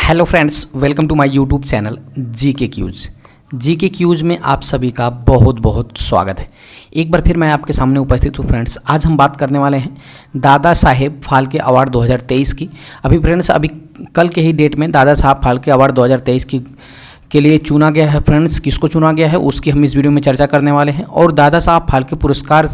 Hello friends, welcome to my YouTube channel GK quiz. GK quiz में आप सभी का बहुत बहुत स्वागत है। एक बार फिर मैं आपके सामने उपस्थित हूँ फ्रेंड्स। आज हम बात करने वाले हैं दादा साहेब फाल्के अवार्ड 2023 की। अभी फ्रेंड्स कल के ही डेट में दादा साहब फाल्के अवार्ड 2023 के लिए चुना गया है। फ्रेंड्स किसको चुना गया है उसकी हम इस वीडियो में चर्चा करने वाले हैं और दादा साहब फाल्के पुरस्कार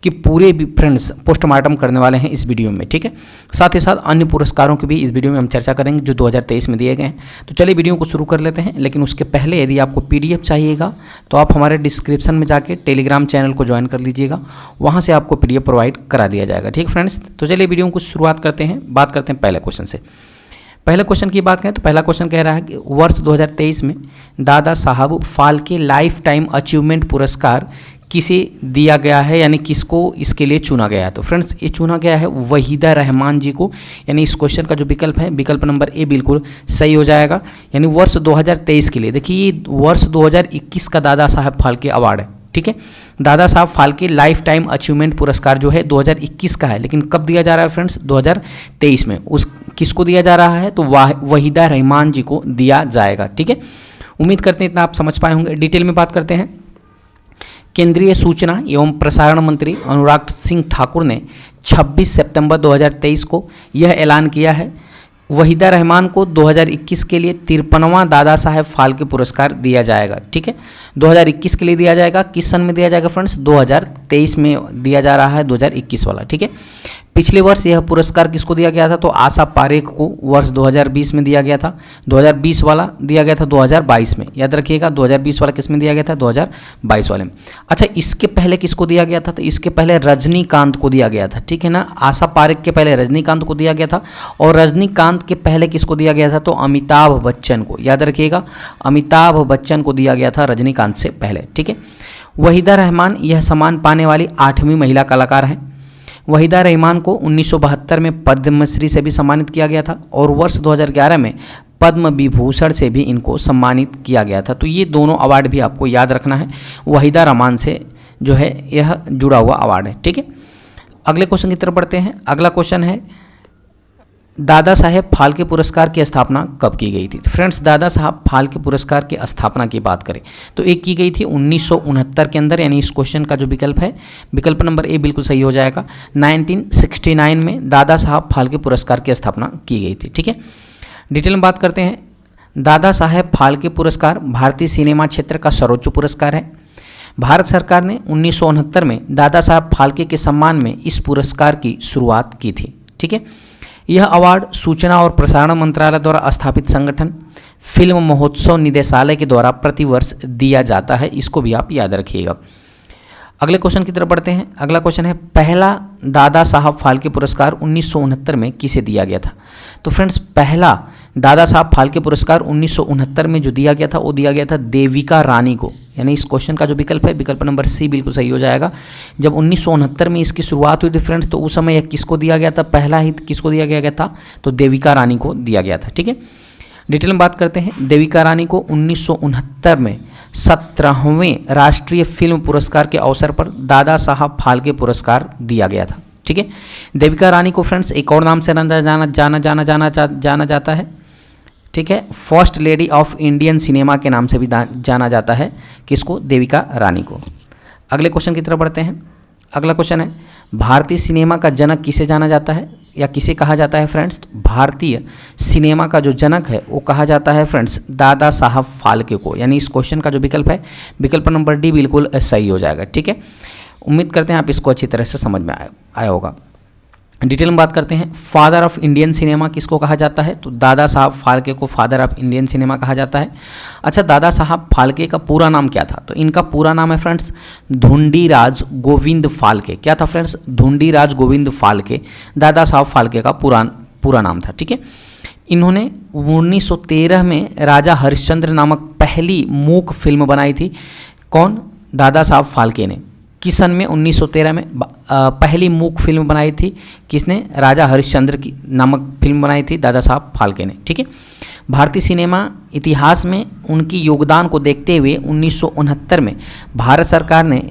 कि पूरे भी फ्रेंड्स पोस्टमार्टम करने वाले हैं इस वीडियो में, ठीक है। साथ ही साथ अन्य पुरस्कारों की भी इस वीडियो में हम चर्चा करेंगे जो 2023 में दिए गए हैं। तो चलिए वीडियो को शुरू कर लेते हैं, लेकिन उसके पहले यदि आपको पीडीएफ चाहिएगा तो आप हमारे डिस्क्रिप्शन में जाके टेलीग्राम चैनल को ज्वाइन कर लीजिएगा, वहाँ से आपको पीडीएफ प्रोवाइड करा दिया जाएगा, ठीक फ्रेंड्स। तो चलिए वीडियो को शुरुआत करते हैं, बात करते हैं पहले क्वेश्चन से। पहले क्वेश्चन की बात करें तो पहला क्वेश्चन कह रहा है कि वर्ष 2023 में Dada Saheb Phalke life time achievement पुरस्कार किसे दिया गया है, यानी किसको इसके लिए चुना गया है। तो फ्रेंड्स ये चुना गया है वहीदा रहमान जी को, यानी इस क्वेश्चन का जो विकल्प है विकल्प नंबर ए बिल्कुल सही हो जाएगा। यानी वर्ष 2023 के लिए देखिए ये वर्ष 2021 का दादा साहब फाल्के अवार्ड है, ठीक है। Dada Saheb Phalke life time achievement पुरस्कार जो है 2021 का है, लेकिन कब दिया जा रहा है फ्रेंड्स 2023 में। उस किसको दिया जा रहा है तो वहीदा रहमान जी को दिया जाएगा, ठीक है। उम्मीद करते हैं इतना आप समझ पाए होंगे। डिटेल में बात करते हैं। केंद्रीय सूचना एवं प्रसारण मंत्री अनुराग सिंह ठाकुर ने 26 सितंबर 2023 को यह ऐलान किया है वहीदा रहमान को 2021 के लिए 53वां दादा साहेब फाल्के पुरस्कार दिया जाएगा, ठीक है। 2021 के लिए दिया जाएगा। किस सन में दिया जाएगा फ्रेंड्स 2023 में दिया जा रहा है 2021 वाला, ठीक है। पिछले वर्ष यह पुरस्कार किसको दिया गया था तो आशा पारेख को वर्ष 2020 में दिया गया था। 2020 वाला दिया गया था 2022 में, याद रखिएगा 2020 वाला किस में दिया गया था 2022 वाले में। अच्छा इसके पहले किसको दिया गया था तो इसके पहले रजनीकांत को दिया गया था, ठीक है ना। आशा पारेख के पहले रजनीकांत को दिया गया था और रजनीकांत के पहले किसको दिया गया था तो अमिताभ बच्चन को, याद रखिएगा अमिताभ बच्चन को दिया गया था रजनीकांत से पहले, ठीक है। वहीदा रहमान यह सम्मान पाने वाली 8वीं महिला कलाकार हैं। वहीदा रहमान को 1972 में पद्मश्री से भी सम्मानित किया गया था और वर्ष 2011 में पद्म विभूषण से भी इनको सम्मानित किया गया था। तो ये दोनों अवार्ड भी आपको याद रखना है, वहीदा रहमान से जो है यह जुड़ा हुआ अवार्ड है, ठीक है। अगले क्वेश्चन की तरफ बढ़ते हैं। अगला क्वेश्चन है दादा साहेब फाल्के पुरस्कार की स्थापना कब की गई थी। तो फ्रेंड्स दादा साहब फाल्के पुरस्कार की स्थापना की बात करें तो एक की गई थी 1969 के अंदर, यानी इस क्वेश्चन का जो विकल्प है विकल्प नंबर ए बिल्कुल सही हो जाएगा। 1969 में दादा साहब फाल्के पुरस्कार की स्थापना की गई थी, ठीक है। डिटेल में बात करते हैं। दादा साहेब फाल्के पुरस्कार भारतीय सिनेमा क्षेत्र का सर्वोच्च पुरस्कार है। भारत सरकार ने 1969 में दादा साहब फाल्के के सम्मान में इस पुरस्कार की शुरुआत की थी, ठीक है। यह अवार्ड सूचना और प्रसारण मंत्रालय द्वारा स्थापित संगठन फिल्म महोत्सव निदेशालय के द्वारा प्रतिवर्ष दिया जाता है, इसको भी आप याद रखिएगा। अगले क्वेश्चन की तरफ बढ़ते हैं। अगला क्वेश्चन है पहला दादा साहब फाल्के पुरस्कार 1969 में किसे दिया गया था। तो फ्रेंड्स पहला दादा साहब फाल्के पुरस्कार 1969 में जो दिया गया था वो दिया गया था देविका रानी को, यानी इस क्वेश्चन का जो विकल्प है विकल्प नंबर सी बिल्कुल सही हो जाएगा। जब 1969 में इसकी शुरुआत हुई थी फ्रेंड्स तो उस समय यह किसको दिया गया था, पहला ही किसको दिया गया था तो देविका रानी को दिया गया था, ठीक है। डिटेल में बात करते हैं। देविका रानी को 1969 में 17वें राष्ट्रीय फिल्म पुरस्कार के अवसर पर दादा साहब फाल्के पुरस्कार दिया गया था, ठीक है। देविका रानी को फ्रेंड्स एक और नाम से जाना जाता है, ठीक है। First lady of Indian cinema के नाम से भी जाना जाता है किसको, देविका रानी को। अगले क्वेश्चन की तरफ बढ़ते हैं। अगला क्वेश्चन है भारतीय सिनेमा का जनक किसे जाना जाता है या किसे कहा जाता है फ्रेंड्स। भारतीय सिनेमा का जो जनक है वो कहा जाता है फ्रेंड्स दादा साहब फाल्के को, यानी इस क्वेश्चन का जो विकल्प है विकल्प नंबर डी बिल्कुल सही हो जाएगा, ठीक है। उम्मीद करते हैं आप इसको अच्छी तरह से समझ में आया होगा। डिटेल में बात करते हैं। फादर ऑफ इंडियन सिनेमा किसको कहा जाता है तो दादा साहब फाल्के को फादर ऑफ इंडियन सिनेमा कहा जाता है। अच्छा दादा साहब फाल्के का पूरा नाम क्या था तो इनका पूरा नाम है फ्रेंड्स धुंडीराज गोविंद फाल्के। क्या था फ्रेंड्स धुंडीराज गोविंद फाल्के दादा साहब फाल्के का पूरा नाम था, ठीक है। इन्होंने 1913 में राजा हरिश्चंद्र नामक पहली मूक फिल्म बनाई थी। कौन, दादा साहब फाल्के ने। किस सन में 1913 में पहली मूक फिल्म बनाई थी किसने, राजा हरिश्चंद्र की नामक फिल्म बनाई थी दादा साहब फाल्के ने, ठीक है। भारतीय सिनेमा इतिहास में उनकी योगदान को देखते हुए 1969 में भारत सरकार ने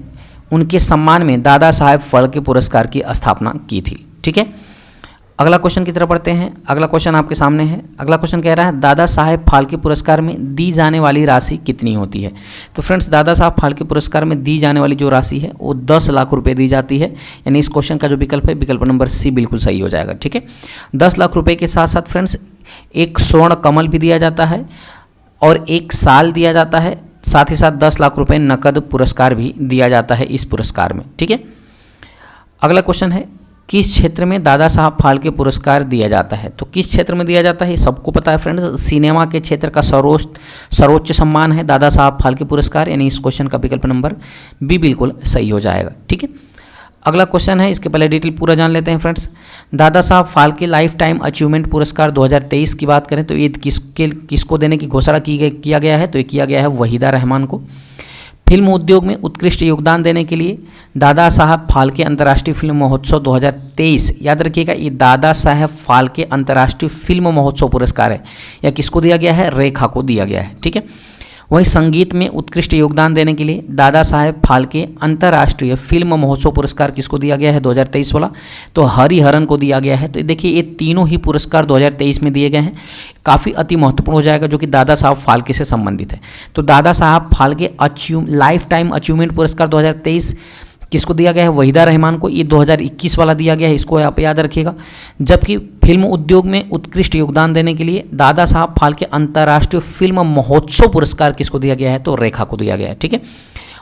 उनके सम्मान में दादा साहब फाल्के पुरस्कार की स्थापना की थी, ठीक है। अगला क्वेश्चन की तरफ बढ़ते हैं। अगला क्वेश्चन आपके सामने है। अगला क्वेश्चन कह रहा है दादा साहेब फाल्के पुरस्कार में दी जाने वाली राशि कितनी होती है। तो फ्रेंड्स, दादा साहब फाल्के पुरस्कार में दी जाने वाली जो राशि है वो 10 लाख रुपए दी जाती है। यानी इस क्वेश्चन का जो विकल्प है, विकल्प नंबर सी बिल्कुल सही हो जाएगा। ठीक है, 10 लाख रुपए के साथ साथ फ्रेंड्स एक स्वर्ण कमल भी दिया जाता है और एक साल दिया जाता है। साथ ही साथ 10 लाख रुपए नकद पुरस्कार भी दिया जाता है इस पुरस्कार में। ठीक है, अगला क्वेश्चन है किस क्षेत्र में दादा साहब फाल्के पुरस्कार दिया जाता है। तो किस क्षेत्र में दिया जाता है ये सबको पता है फ्रेंड्स। सिनेमा के क्षेत्र का सर्वोच्च सम्मान है दादा साहब फाल्के पुरस्कार। यानी इस क्वेश्चन का विकल्प नंबर बी बिल्कुल सही हो जाएगा। ठीक है, अगला क्वेश्चन है, इसके पहले डिटेल पूरा जान लेते हैं friends. Dada Saheb Phalke life time achievement पुरस्कार 2023 की बात करें तो ये किसको देने की घोषणा किया गया है। तो ये किया गया है वहीदा रहमान को। फिल्म उद्योग में उत्कृष्ट योगदान देने के लिए दादा साहब फाल्के अंतर्राष्ट्रीय फिल्म महोत्सव 2023, याद रखिएगा ये दादा साहब फाल्के अंतर्राष्ट्रीय फिल्म महोत्सव पुरस्कार है, या किसको दिया गया है, रेखा को दिया गया है। ठीक है, वहीं संगीत में उत्कृष्ट योगदान देने के लिए दादा साहेब फाल्के अंतर्राष्ट्रीय फिल्म महोत्सव पुरस्कार किसको दिया गया है 2023 वाला, तो हरिहरन को दिया गया है। तो देखिए ये तीनों ही पुरस्कार 2023 में दिए गए हैं, काफ़ी अति महत्वपूर्ण हो जाएगा, जो कि दादा साहब फाल्के से संबंधित है। तो Dada Saheb Phalke life time achievement पुरस्कार 2023 किसको दिया गया है, वहीदा रहमान को। ये 2021 वाला दिया गया है, इसको आप याद रखिएगा। जबकि फिल्म उद्योग में उत्कृष्ट योगदान देने के लिए दादा साहब फाल्के अंतर्राष्ट्रीय फिल्म महोत्सव पुरस्कार किसको दिया गया है, तो रेखा को दिया गया है। ठीक है,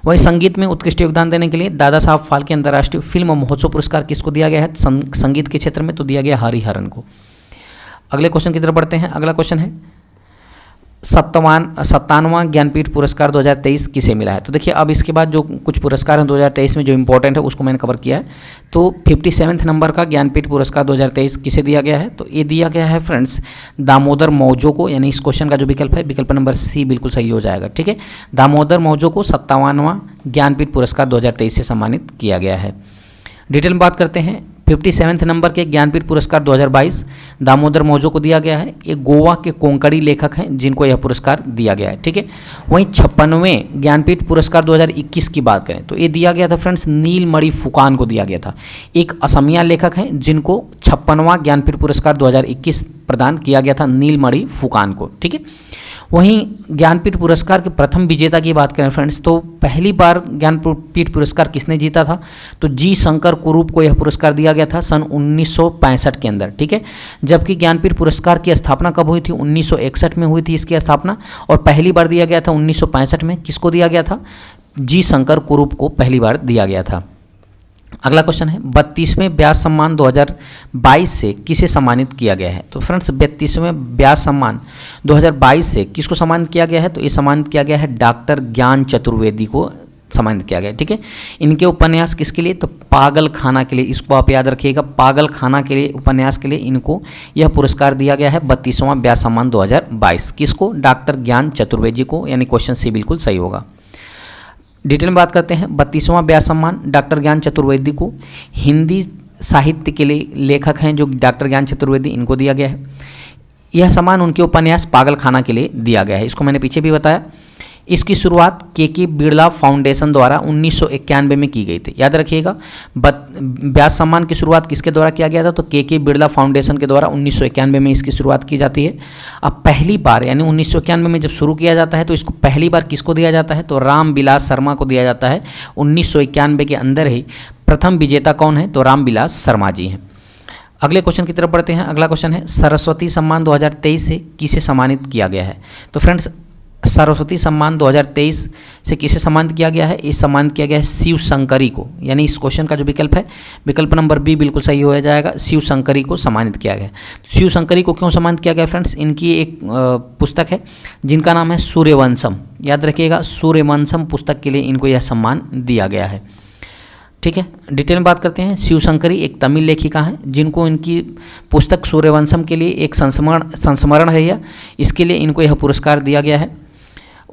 वहीं संगीत में उत्कृष्ट योगदान देने के लिए दादा साहब फाल्के अंतर्राष्ट्रीय फिल्म महोत्सव पुरस्कार किसको दिया गया है, संगीत के क्षेत्र में, तो दिया गया हरिहरन को। अगले क्वेश्चन की तरफ बढ़ते हैं। अगला क्वेश्चन है 57वां ज्ञानपीठ पुरस्कार 2023 किसे मिला है। तो देखिए अब इसके बाद जो कुछ पुरस्कार हैं 2023 में जो इंपॉर्टेंट है उसको मैंने कवर किया है। तो 57वें नंबर का ज्ञानपीठ पुरस्कार 2023 किसे दिया गया है, तो ये दिया गया है फ्रेंड्स दामोदर मौजो को। यानी इस क्वेश्चन का जो विकल्प है, विकल्प नंबर सी बिल्कुल सही हो जाएगा। ठीक है, दामोदर मौजो को 57वां ज्ञानपीठ पुरस्कार 2023 से सम्मानित किया गया है। डिटेल में बात करते हैं। 57वें नंबर के ज्ञानपीठ पुरस्कार 2022 दामोदर मौजो को दिया गया है। ये गोवा के कोंकणी लेखक हैं जिनको यह पुरस्कार दिया गया है। ठीक है, वहीं 56वें ज्ञानपीठ पुरस्कार 2021 की बात करें तो ये दिया गया था फ्रेंड्स नीलमणि फुकान को दिया गया था। एक असमिया लेखक हैं जिनको 56वां ज्ञानपीठ पुरस्कार 2021 प्रदान किया गया था, नीलमणि फुकान को। ठीक है, वहीं ज्ञानपीठ पुरस्कार के प्रथम विजेता की बात करें फ्रेंड्स तो पहली बार ज्ञानपीठ पुरस्कार किसने जीता था, तो जी शंकर कुरूप को यह पुरस्कार दिया गया था सन 1965 के अंदर। ठीक है, जबकि ज्ञानपीठ पुरस्कार की स्थापना कब हुई थी, 1961 में हुई थी इसकी स्थापना, और पहली बार दिया गया था 1965 में। किसको दिया गया था, जी शंकर कुरूप को पहली बार दिया गया था। अगला क्वेश्चन है 32वें व्यास सम्मान 2022 से किसे सम्मानित किया गया है। तो फ्रेंड्स 32वें व्यास सम्मान 2022 से किसको सम्मानित किया गया है, तो ये सम्मानित किया गया है डॉक्टर ज्ञान चतुर्वेदी को सम्मानित किया गया है। ठीक है, इनके उपन्यास किसके लिए, तो पागल खाना के लिए, इसको आप याद रखिएगा, पागल खाना के लिए उपन्यास के लिए इनको यह पुरस्कार दिया गया है 32वां व्यास सम्मान 2022। किसको, डॉक्टर ज्ञान चतुर्वेदी को। यानी क्वेश्चन सी बिल्कुल सही होगा। डिटेल में बात करते हैं। 32वां व्यास सम्मान डॉक्टर ज्ञान चतुर्वेदी को हिंदी साहित्य के लिए लेखक हैं जो डॉक्टर ज्ञान चतुर्वेदी, इनको दिया गया है। यह सम्मान उनके उपन्यास पागल खाना के लिए दिया गया है, इसको मैंने पीछे भी बताया। इसकी शुरुआत के बिरला फाउंडेशन द्वारा 1991 में की गई थी, याद रखिएगा। व्यास सम्मान की शुरुआत किसके द्वारा किया गया था, तो के बिरला फाउंडेशन के द्वारा 1991 में इसकी शुरुआत की जाती है। अब पहली बार यानी 1991 में जब शुरू किया जाता है तो इसको पहली बार किसको दिया जाता है, तो रामविलास शर्मा को दिया जाता है। 1991 के अंदर ही प्रथम विजेता कौन है, तो रामविलास शर्मा जी हैं। अगले क्वेश्चन की तरफ बढ़ते हैं। अगला क्वेश्चन है सरस्वती सम्मान 2023 से किसे सम्मानित किया गया है। तो फ्रेंड्स सरस्वती सम्मान 2023 से किसे सम्मानित किया गया है, इस सम्मानित किया गया है शिव शंकरी को। यानी इस क्वेश्चन का जो विकल्प है, विकल्प नंबर बी बिल्कुल सही हो जाएगा, शिव शंकरी को सम्मानित किया गया। शिव शंकरी को क्यों सम्मानित किया गया फ्रेंड्स, इनकी एक पुस्तक है जिनका नाम है सूर्यवंशम, याद रखिएगा, सूर्यवंशम पुस्तक के लिए इनको यह सम्मान दिया गया है। ठीक है, डिटेल में बात करते हैं। शिव शंकरी एक तमिल लेखिका हैं जिनको इनकी पुस्तक सूर्यवंशम के लिए एक संस्मरण है यह, इसके लिए इनको यह पुरस्कार दिया गया है।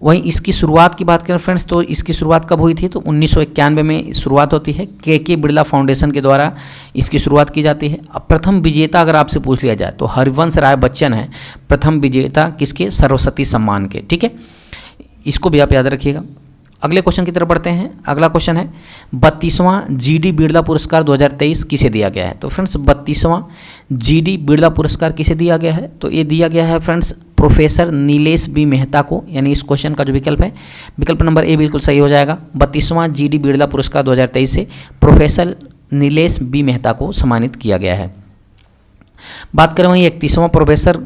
वहीं इसकी शुरुआत की बात करें फ्रेंड्स तो इसकी शुरुआत कब हुई थी, तो 1991 में शुरुआत होती है। के बिरला फाउंडेशन के द्वारा इसकी शुरुआत की जाती है। अब प्रथम विजेता अगर आपसे पूछ लिया जाए तो हरिवंश राय बच्चन है प्रथम विजेता किसके, सरस्वती सम्मान के। ठीक है, इसको भी आप याद रखिएगा। अगले क्वेश्चन की तरफ बढ़ते हैं। अगला क्वेश्चन है 32वां जीडी बिरला पुरस्कार 2023 किसे दिया गया है। तो फ्रेंड्स 32वां जीडी बिरला पुरस्कार किसे दिया गया है? तो ये दिया गया है friends professor Nilesh B Mehta को, यानी इस क्वेश्चन का जो विकल्प है, विकल्प नंबर ए बिल्कुल सही हो जाएगा। 32वां जीडी बिरला पुरस्कार 2023 से प्रोफेसर नीलेश बी मेहता को सम्मानित किया गया है। बात करें वहीं 31वां प्रोफेसर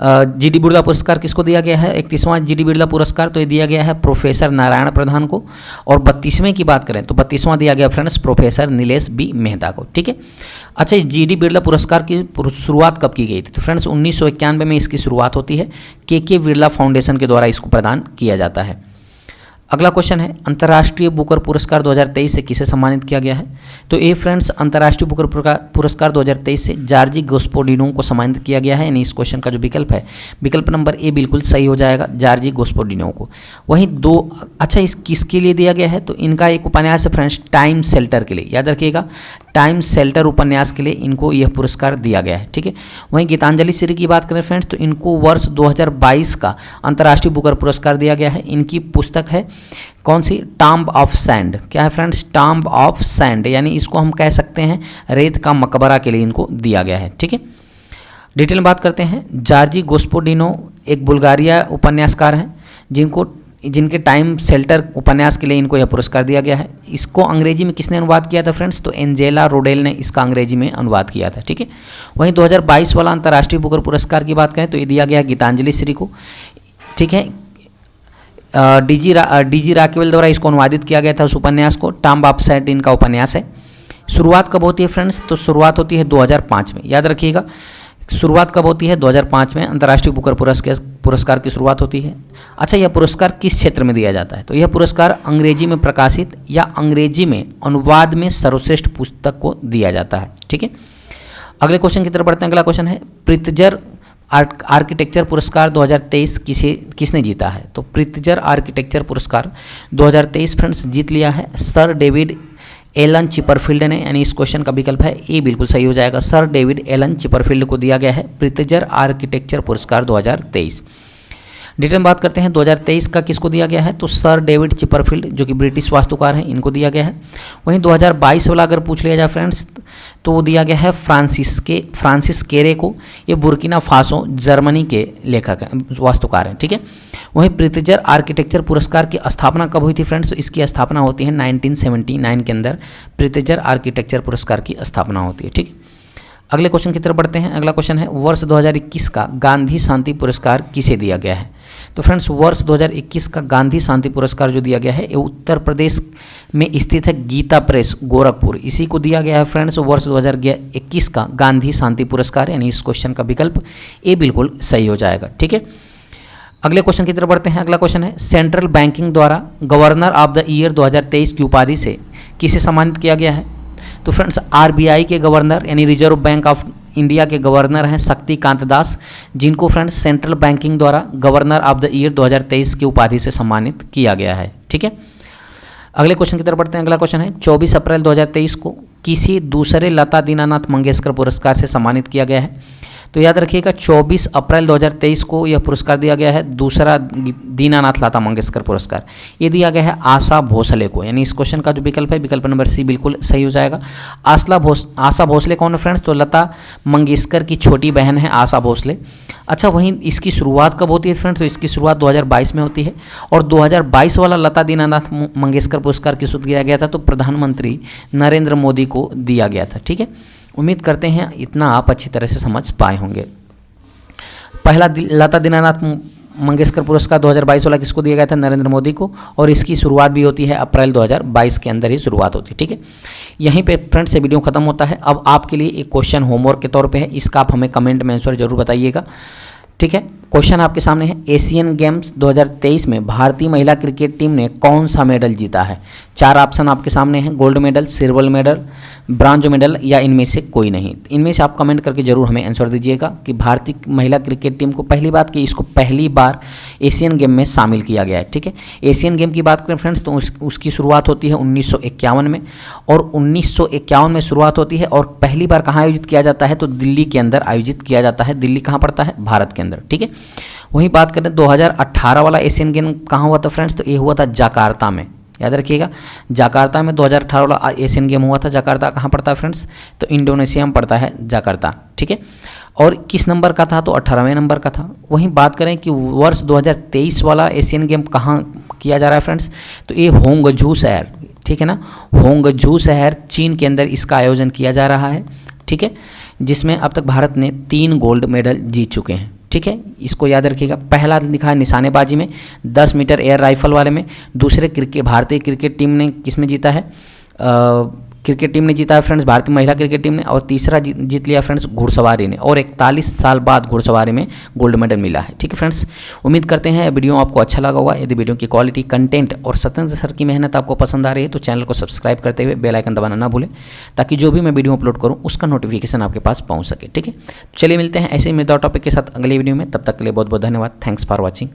जीडी बिरला पुरस्कार किसको दिया गया है? 31वां जीडी बिरला पुरस्कार तो ये दिया गया है प्रोफेसर नारायण प्रधान को। और 32वें की बात करें तो 32वां दिया गया friends professor Nilesh B Mehta को। ठीक है। अच्छा, जीडी बिरला पुरस्कार की शुरुआत कब की गई थी? तो फ्रेंड्स 1991 में इसकी शुरुआत होती है। के बिरला फाउंडेशन के द्वारा इसको प्रदान किया जाता है। अगला क्वेश्चन है, अंतर्राष्ट्रीय बुकर पुरस्कार 2023 से किसे सम्मानित किया गया है? तो ये फ्रेंड्स अंतर्राष्ट्रीय बुकर पुरस्कार 2023 से जॉर्जी गोस्पोडिनो को सम्मानित किया गया है, यानी इस क्वेश्चन का जो विकल्प है, विकल्प नंबर ए बिल्कुल सही हो जाएगा, जॉर्जी गोस्पोडिनो को। वहीं दो, अच्छा इस किसके लिए दिया गया है? तो इनका एक उपन्यास है फ्रेंड्स टाइम शेल्टर के लिए, याद रखिएगा, टाइम शेल्टर उपन्यास के लिए इनको यह पुरस्कार दिया गया है। ठीक है। वहीं गीतांजलि श्री की बात करें फ्रेंड्स तो इनको वर्ष 2022 का अंतर्राष्ट्रीय बुकर पुरस्कार दिया गया है। इनकी पुस्तक है कौन सी? Tomb of sand. क्या है फ्रेंड्स? टॉम्ब ऑफ सैंड, यानी इसको हम कह सकते हैं रेत का मकबरा के लिए इनको दिया गया है। ठीक है। डिटेल में बात करते हैं। जॉर्जी गोस्पोडिनो एक बुल्गारिया उपन्यासकार हैं जिनके टाइम शेल्टर उपन्यास के लिए इनको यह पुरस्कार दिया गया है। इसको अंग्रेजी में किसने अनुवाद किया था फ्रेंड्स? तो एंजेला रोडेल ने इसका अंग्रेजी में अनुवाद किया था। ठीक है। वहीं 2022 वाला अंतर्राष्ट्रीय बुकर पुरस्कार की बात करें तो ये दिया गया गीतांजलि श्री को। ठीक है। डीजी राकेवल द्वारा इसको अनुवादित किया गया था उस उपन्यास को। टॉम्ब ऑफ सैंड इनका उपन्यास है। शुरुआत कब होती है फ्रेंड्स? तो शुरुआत होती है 2005 में, याद रखिएगा, शुरुआत कब होती है? 2005 में अंतर्राष्ट्रीय बुकर पुरस्कार की शुरुआत होती है। अच्छा, यह पुरस्कार किस क्षेत्र में दिया जाता है? तो यह पुरस्कार अंग्रेजी में प्रकाशित या अंग्रेजी में अनुवाद में सर्वश्रेष्ठ पुस्तक को दिया जाता है। ठीक है। अगले क्वेश्चन की तरफ बढ़ते हैं। अगला क्वेश्चन है, प्रित्जर आर्किटेक्चर पुरस्कार 2023 किसने जीता है? तो प्रित्जर आर्किटेक्चर पुरस्कार 2023 फ्रेंड्स जीत लिया है सर डेविड एलन चिपरफील्ड ने, यानी इस क्वेश्चन का विकल्प है ए बिल्कुल सही हो जाएगा। सर डेविड एलन चिपरफील्ड को दिया गया है प्रित्जर आर्किटेक्चर पुरस्कार 2023। डिटेल में बात करते हैं 2023 का किसको दिया गया है? तो सर डेविड चिपरफील्ड जो कि ब्रिटिश वास्तुकार हैं, इनको दिया गया है। वहीं 2022 वाला अगर पूछ लिया जाए फ्रेंड्स तो वो दिया गया है फ्रांसिस केरे को। ये बुर्किना फासो जर्मनी के लेखक हैं, वास्तुकार हैं। ठीक है। वहीं प्रित्जर आर्किटेक्चर पुरस्कार की स्थापना कब हुई थी फ्रेंड्स? तो इसकी स्थापना होती है 1979 के अंदर प्रित्जर आर्किटेक्चर पुरस्कार की स्थापना होती है। ठीक है। अगले क्वेश्चन की तरफ बढ़ते हैं। अगला क्वेश्चन है, वर्ष 2021 का गांधी शांति पुरस्कार किसे दिया गया है? तो फ्रेंड्स वर्ष 2021 का गांधी शांति पुरस्कार जो दिया गया है ये उत्तर प्रदेश में स्थित है गीता प्रेस गोरखपुर, इसी को दिया गया है फ्रेंड्स वर्ष 2021 का गांधी शांति पुरस्कार, यानी इस क्वेश्चन का विकल्प ए बिल्कुल सही हो जाएगा। ठीक है। अगले क्वेश्चन की तरफ बढ़ते हैं। अगला क्वेश्चन है, सेंट्रल बैंकिंग द्वारा गवर्नर ऑफ द ईयर 2023 की उपाधि से किसे सम्मानित किया गया है? तो फ्रेंड्स आरबीआई के गवर्नर यानी रिजर्व बैंक ऑफ इंडिया के गवर्नर हैं शक्तिकांत दास, जिनको फ्रेंड्स सेंट्रल बैंकिंग द्वारा गवर्नर ऑफ द ईयर 2023 की उपाधि से सम्मानित किया गया है। ठीक है। अगले क्वेश्चन की तरफ बढ़ते हैं। अगला क्वेश्चन है, 24 अप्रैल 2023 को किसी दूसरे लता दीनानाथ मंगेशकर पुरस्कार से सम्मानित किया गया है? तो याद रखिएगा 24 अप्रैल 2023 को यह पुरस्कार दिया गया है दूसरा दीनानाथ लता मंगेशकर पुरस्कार। ये दिया गया है आशा भोसले को, यानी इस क्वेश्चन का जो विकल्प है विकल्प नंबर सी बिल्कुल सही हो जाएगा। आशा भोसले कौन है फ्रेंड्स? तो लता मंगेशकर की छोटी बहन है आशा भोसले। अच्छा, वहीं इसकी शुरुआत कब होती है फ्रेंड्स? तो इसकी शुरुआत 2022 में होती है और 2022 वाला लता दीनानाथ मंगेशकर पुरस्कार किसको दिया गया था? तो प्रधानमंत्री नरेंद्र मोदी को दिया गया था। ठीक है। उम्मीद करते हैं इतना आप अच्छी तरह से समझ पाए होंगे। पहला लता दीनानाथ मंगेशकर पुरस्कार 2022 वाला किसको दिया गया था? नरेंद्र मोदी को, और इसकी शुरुआत भी होती है अप्रैल 2022 के अंदर ही शुरुआत होती है। ठीक है। यहीं पे फ्रेंड्स ये वीडियो खत्म होता है। अब आपके लिए एक क्वेश्चन होमवर्क के तौर पे है, इसका आप हमें कमेंट में आंसर जरूर बताइएगा। ठीक है। क्वेश्चन आपके सामने है, एशियन गेम्स 2023 में भारतीय महिला क्रिकेट टीम ने कौन सा मेडल जीता है? 4 ऑप्शन आपके सामने हैं, gold medal, silver medal, bronze medal या इनमें से कोई नहीं। इनमें से आप कमेंट करके जरूर हमें आंसर दीजिएगा कि भारतीय महिला क्रिकेट टीम को पहली बात कि इसको पहली बार एशियन गेम में शामिल किया गया है। ठीक है। एशियन गेम की बात करें फ्रेंड्स तो उसकी शुरुआत होती है 1951 में, और 1951 में शुरुआत होती है और पहली बार कहाँ आयोजित किया जाता है? तो दिल्ली के अंदर आयोजित किया जाता है। दिल्ली कहाँ पड़ता है? भारत के अंदर। ठीक है। वहीं बात करें 2018 वाला एशियन गेम कहाँ हुआ था फ्रेंड्स? तो ये हुआ था जकार्ता में। याद रखिएगा। जकार्ता में 2018 वाला एशियन गेम हुआ था। जकार्ता कहाँ पड़ता है फ्रेंड्स? तो इंडोनेशिया में पड़ता है जकार्ता, ठीक है। और किस नंबर का था? तो 18वें नंबर का था। वहीं बात करें कि वर्ष 2023 वाला एशियन गेम कहाँ किया जा रहा है फ्रेंड्स? तो ये होंगझू शहर, ठीक है ना, होंगझू शहर चीन के अंदर इसका आयोजन किया जा रहा है, ठीक है, जिसमें अब तक भारत ने 3 गोल्ड मेडल जीत चुके हैं, ठीक है। इसको याद रखिएगा। पहला लिखा है निशानेबाजी में, 10 मीटर एयर राइफल वाले में। दूसरे भारतीय क्रिकेट टीम ने किस में जीता है? क्रिकेट टीम ने जीता है फ्रेंड्स, भारतीय महिला क्रिकेट टीम ने। और तीसरा जीत लिया फ्रेंड्स घुड़सवारी ने, और 41 साल बाद घुड़सवारी में गोल्ड मेडल मिला है, ठीक है फ्रेंड्स। उम्मीद करते हैं वीडियो आपको अच्छा लगा होगा। यदि वीडियो की क्वालिटी, कंटेंट और सत्येंद्र सर की मेहनत आपको पसंद आ रही है तो चैनल को सब्सक्राइब करते हुए बेल आइकन दबाना ना भूलें, ताकि जो भी मैं वीडियो अपलोड करूँ उसका नोटिफिकेशन आपके पास पहुँच सके, ठीक है। चलिए मिलते हैं ऐसे ही मजेदार टॉपिक के साथ अगले वीडियो में। तब तक के लिए बहुत बहुत धन्यवाद। Thanks for watching.